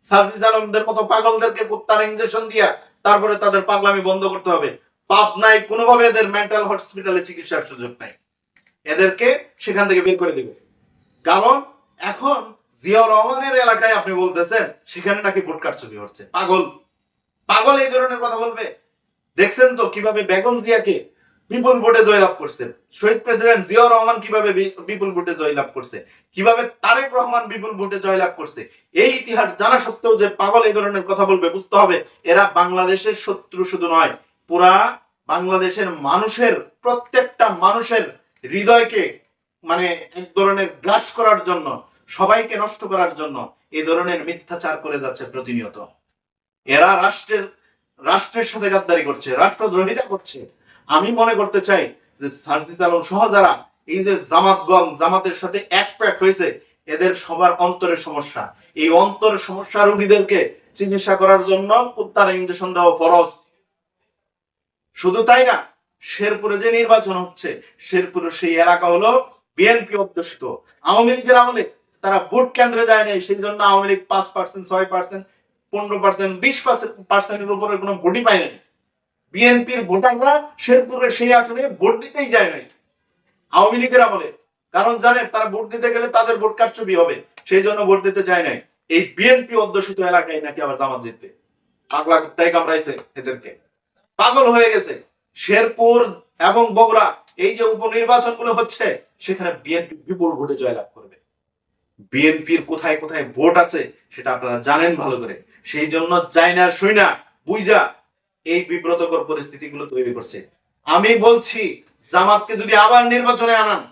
সার্জিস আলমদের মতো পাগলদেরকে কুত্তার ইনজেকশন দিয়া তারপরে তাদের পাগলামি বন্ধ করতে হবে। পাবনায় কোনোভাবে এদের মেন্টাল হসপিটালে চিকিৎসার সুযোগ নাই, এদেরকে সেখান থেকে বের করে দিবে। কারণ এখন জিয়াউর রহমানের এলাকায় আপনি বলতেছেন সেখানে নাকি ভোট কারচুপি হচ্ছে। পাগল পাগল এই ধরনের কথা বলবে? দেখছেন তো কিভাবে বেগম জিয়াকে বিপুল ভোটে জয়লাভ করছে, শহীদ প্রেসিডেন্ট জিয়াউর রহমান কিভাবে বিপুল ভোটে জয়লাভ করছে, কিভাবে তারেক রহমান বিপুল ভোটে জয়লাভ করছে। এই ইতিহাস জানা সত্ত্বেও যে পাগল এই ধরনের কথা বলবে, বুঝতে হবে এরা বাংলাদেশের শত্রু শুধু নয়, পুরা বাংলাদেশের মানুষের, প্রত্যেকটা মানুষের হৃদয়কে মানে এক ধরনের গ্রাস করার জন্য, সবাইকে নষ্ট করার জন্য এই ধরনের মিথ্যাচার করে যাচ্ছে প্রতিনিয়ত। এরা রাষ্ট্রের সাথে গাদ্দারি করছে, রাষ্ট্রদ্রোহিতা করছে। আমি মনে করতে চাই যে সার্জিস আলম সহ যারা এই যে জামাতগণ জামাতের সাথে এক প্যাট হয়েছে, এদের সবার অন্তরের সমস্যা। এই অন্তরের সমস্যা রোগীদেরকে চিকিৎসা করার জন্য কুত্তার ইনজেকশন দেওয়া ফরজ। শুধু তাই না, শেরপুরে যে নির্বাচন হচ্ছে, শেরপুরে সেই এলাকা হলো বিএনপি অধ্যুষিত। আওয়ামী লীগের আমলে তারা ভোট কেন্দ্রে যায় নাই, সেই জন্য আওয়ামী লীগ 5%, 6%, 15%, 20%-এর উপরে কোনো ভোটই পায় নাই। বিএনপির ভোটাররা শেরপুরের সেই আসনে ভোট দিতেই যায় নাই আওয়ামী লীগের আমলে, কারণ জানে তারা ভোট দিতে গেলে তাদের ভোট কারচুপি হবে, সেই জন্য ভোট দিতে চায় নাই। এই বিএনপি অধ্যুষিত এলাকায় নাকি আবার জামাত জিতবে। পাগলা কুত্তায় কামড়াইছে এদেরকে, পাগল হয়ে গেছে। শেরপুর এবং বগুড়া এই যে উপনির্বাচন গুলো হচ্ছে, সেখানে বিএনপি বিপুল ভোটে জয়লাভ করবে। বিএনপির কোথায় কোথায় ভোট আছে সেটা আপনারা জানেন ভালো করে, সেই জন্য চাই না শুই না বুঝা এই বিব্রতকর পরিস্থিতিগুলো তৈরি করছে। আমি বলছি জামাতকে যদি আবার নির্বাচনে আনান,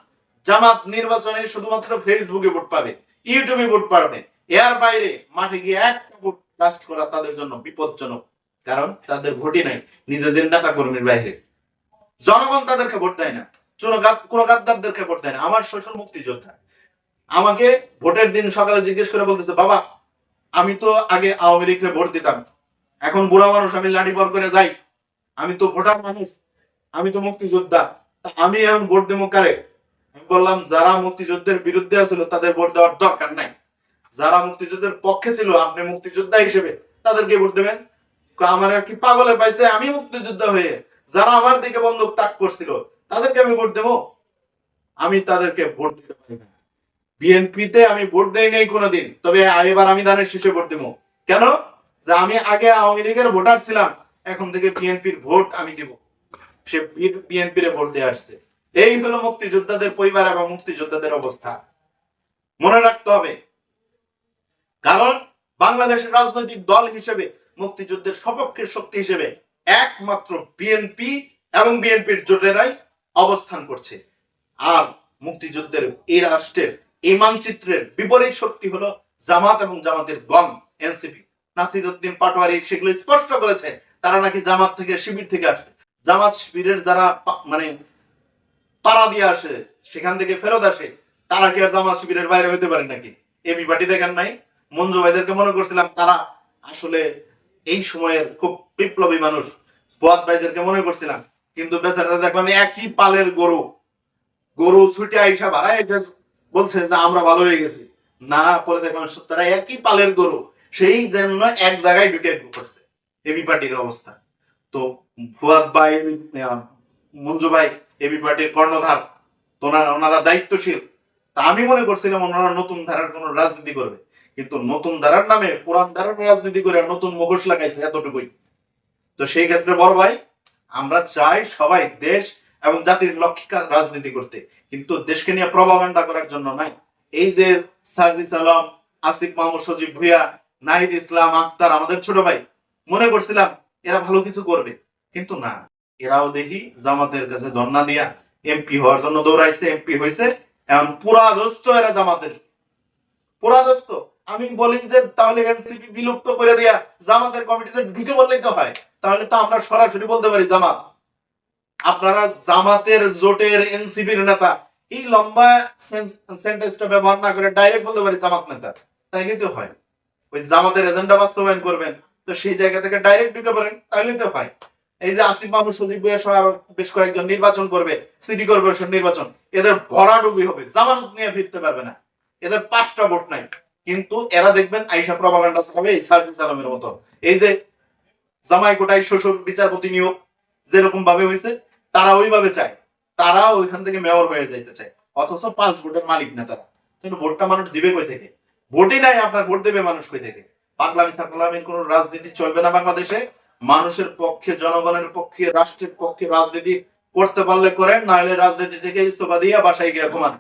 জামাত নির্বাচনে শুধুমাত্র ফেসবুকে ভোট পাবে, ইউটিউবে ভোট পাবে, এর বাইরে মাঠে গিয়ে একটা ভোট কাস্ট করা তাদের জন্য বিপজ্জনক। কারণ তাদের ভোটই নাই নিজেদের নেতা কর্মীর বাইরে, জনগণ তাদেরকে ভোট দেয় না, কোন গাদ্দারদেরকে ভোট দেয় না। আমার শ্বশুর মুক্তিযোদ্ধা আমাকে ভোটের দিন সকালে জিজ্ঞেস করে বলতেছে, বাবা আমি তো আগে আওয়ামী লীগকে ভোট দিতাম, এখন বুড়া মানুষ, আমি লাঠি বর করে যাই, আমি তো ভোটার মানুষ, আমি তো মুক্তিযোদ্ধা, তা আমি এখন ভোট দেবো কারে? আমি বললাম যারা মুক্তিযুদ্ধের বিরুদ্ধে ছিল তাদের ভোট দেওয়ার দরকার নাই, যারা মুক্তিযুদ্ধের পক্ষে ছিল আপনি মুক্তিযোদ্ধা হিসেবে তাদেরকে ভোট দেবেন। আমার কি পাগলে পাইছে আমি মুক্তিযোদ্ধা হয়ে যারা আমার দিকে বন্দুক তাক করছিল তাদেরকে আমি ভোট দেবো? আমি তাদেরকে ভোট দিতে পারি না। বিএনপিতে আমি ভোট দেই নাই কোনোদিন, তবে এবার আমি দানের শীষে ভোট দেবো। কেন? যে আমি আগে আওয়ামী লীগের ভোটার ছিলাম, এখন থেকে বিএনপির ভোট আমি দিব। সে বিএনপির ভোট দিয়ে আসছে। এই হলো মুক্তিযোদ্ধাদের পরিবার এবং মুক্তিযোদ্ধাদের অবস্থা। মনে রাখতে হবে, কারণ বাংলাদেশের রাজনৈতিক দল হিসেবে মুক্তিযুদ্ধের সপক্ষের শক্তি হিসেবে একমাত্র বিএনপি এবং বিএনপির জোটেরাই অবস্থান করছে। আর মুক্তিযুদ্ধের এই রাষ্ট্রের এই মানচিত্রের বিপরীত শক্তি হলো জামাত এবং জামাতের গং এনসিপি। নাসিরউদ্দিন পাটোয়ারি সেগুলো স্পষ্ট করেছে, তারা নাকি জামাত থেকে শিবির থেকে আসছে। জামাত শিবিরের যারা মানে পাড়া দিয়ে আসে, সেখান থেকে ফেরত আসে, তারা কি আর জামাত শিবিরের বাইরে হইতে পারে নাকি? এবি পার্টি দেখেন নাই? মঞ্জু ভাইদেরকে মনে করছিলাম তারা আসলে এই সময়ের খুব বিপ্লবী মানুষ, ফুয়াদ ভাইদেরকে মনে করছিলাম, কিন্তু বেচারারা দেখলাম একই পালের গরু। গরু ছুটে আইসা ভাড়ায় বলছে যে আমরা ভালো হয়ে গেছি, না পরে দেখলাম তারা একই পালের গরু, সেই জন্য এক জায়গায় ঢুকে করছে এবি পার্টির অবস্থা। তো ফুয়াদ ভাই, মঞ্জু ভাই এবি পার্টির কর্ণধার, তো ওনারা দায়িত্বশীল। তা আমি মনে করছিলাম ওনারা নতুন ধারার কোন রাজনীতি করবে, কিন্তু নতুন ধারার নামে পুরান ধারার রাজনীতি করে নতুন মুখোশ লাগাইছে, এতটুকুই। তো সেই ক্ষেত্রে বড় ভাই, আমরা চাই সবাই দেশ এবং জাতির লক্ষ্যে রাজনীতি করতে, কিন্তু দেশকে নিয়ে প্রভাগান্ডা করার জন্য নাই। এই যে সার্জিস আলম, আসিফ মাহমুদ, সজীব ভুইয়া, নাহিদ ইসলাম, আক্তার, আমাদের ছোট ভাই, মনে করছিলাম এরা ভালো কিছু করবে, কিন্তু না, এরাও দেখি জামাতের কাছে ধর্ণা দিয়া এমপি হওয়ার জন্য দৌড়াইছে, এমপি হয়েছে, এখন পুরা দোস্ত এরা জামাতের, পুরা দোস্ত। আমি বলি যে তাহলে এনসিপি বিলুপ্ত করে দিয়া জামাতের কমিটিতে ঢুকে বললেই তো হয়, তাহলে তো আমরা সরাসরি বলতে পারি জামাত। আপনারা জামাতের জোটের এনসিপির নেতা, এই লম্বা সেন্টেন্সটা ব্যবহার না করে ডাইরেক্ট বলতে পারি জামাত নেতা, তাই নিতে হয়। ওই জামাতের এজেন্ডা বাস্তবায়ন করবেন, তো সেই জায়গা থেকে ডাইরেক্ট ঢুকে পড়েন, তাই নিতে হয়। এই যে আসিফ মাহমুদ, সজীব ভুইয়া সহ বেশ কয়েকজন নির্বাচন করবে, সিটি কর্পোরেশন নির্বাচন, এদের ভরাডুবি হবে, জামানত নিয়ে ফিরতে পারবে না, এদের 5টা ভোট নাই। কিন্তু এরা দেখবেন আইসা প্রপাগান্ডা চালাবে এই সার্জিস আলমের মতো। এই যে জামাই কোটায় শ্বশুর বিচারপতি নিয়োগ যেরকম ভাবে হয়েছে, তারা ওইভাবে চায়, তারা ওইখান থেকে মেয়র হয়ে যাইতে চায়, অথচ 5 ভোটের মালিক না তারা। কিন্তু ভোটটা মানুষ দিবে কই থেকে? ভোটই নাই আপনার, ভোট দেবে মানুষ কই থেকে? পাগলামি সাগলামির কোন রাজনীতি চলবে না বাংলাদেশে। মানুষের পক্ষে, জনগণের পক্ষে, রাষ্ট্রের পক্ষে রাজনীতি করতে পারলে করেন, না হলে রাজনীতি থেকে ইস্তফা দিয়ে বাসায় গিয়ে ঘুমান।